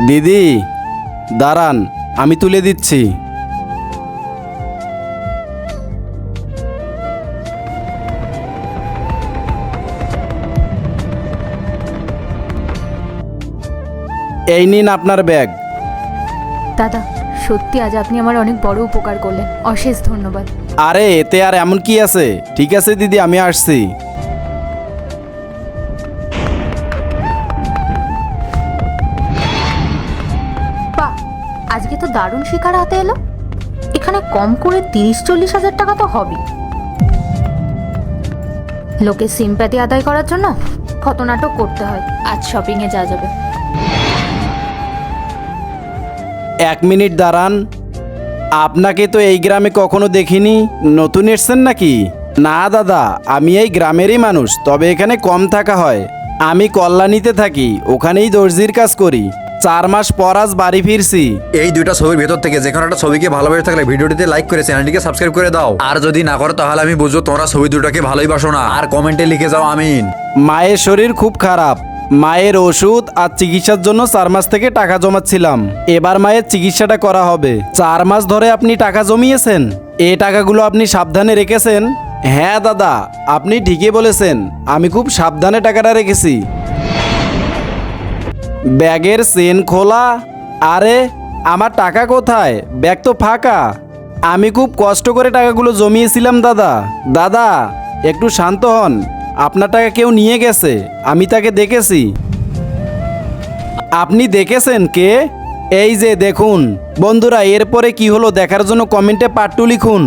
দিদি দাঁড়ান, আমি তুলে দিচ্ছি। এই নিন আপনার ব্যাগ। দাদা, সত্যি আজ আপনি আমার অনেক বড় উপকার করলেন, অশেষ ধন্যবাদ। আরে এতে আর এমন কি আছে? ঠিক আছে দিদি, আমি আসছি। বাহ, আজকে তো দারুণ শিকার হাতে এলো। এখানে কম করে 30-40 হাজার টাকা তো হবে। লোকের সিম্প্যাথি আদায় করার জন্য কত নাটক করতে হয়। আজ শপিংয়ে যাওয়া যাবে। 1 মিনিট দাঁড়ান, আপনাকে তো এই গ্রামে কখনো দেখিনি, নতুন এসছেন নাকি? না দাদা, আমি এই গ্রামেরই মানুষ, তবে এখানে কম থাকা হয়। আমি কল্যাণীতে থাকি, ওখানেই দর্জির কাজ করি। 4 মাস পর আজ বাড়ি ফিরছি। এই দুইটা ছবির ভেতর থেকে যে কোনো একটা ছবিকে ভালোবেসে থাকলে ভিডিওটিতে লাইক করে চ্যানেলটিকে সাবস্ক্রাইব করে দাও। আর যদি না করো তাহলে আমি বুঝবো তোমরা ছবি দুটোকে ভালোই বাসো না। আর কমেন্টে লিখে যাও আমিন। মায়ের শরীর খুব খারাপ, মায়ের ওষুধ আর চিকিৎসার জন্য 4 মাস থেকে টাকা জমাচ্ছিলাম। এবার মায়ের চিকিৎসাটা করা হবে। 4 মাস ধরে আপনি টাকা জমিয়েছেন? এই টাকাগুলো আপনি সাবধানে রেখেছেন? হ্যাঁ দাদা, আপনি ঠিকই বলেছেন, আমি খুব সাবধানে টাকাটা রেখেছি। ব্যাগের চেন খোলা। আরে আমার টাকা কোথায়? ব্যাগ তো ফাঁকা। আমি খুব কষ্ট করে টাকাগুলো জমিয়েছিলাম দাদা। দাদা একটু শান্ত হন, আপনার টাকা কেউ নিয়ে গেছে, আমি তাকে দেখেছি। আপনি দেখেছেন কে? এই যে দেখুন। বন্ধুরা, এরপরে কি হলো দেখার জন্য কমেন্টে পার্ট 2 লিখুন।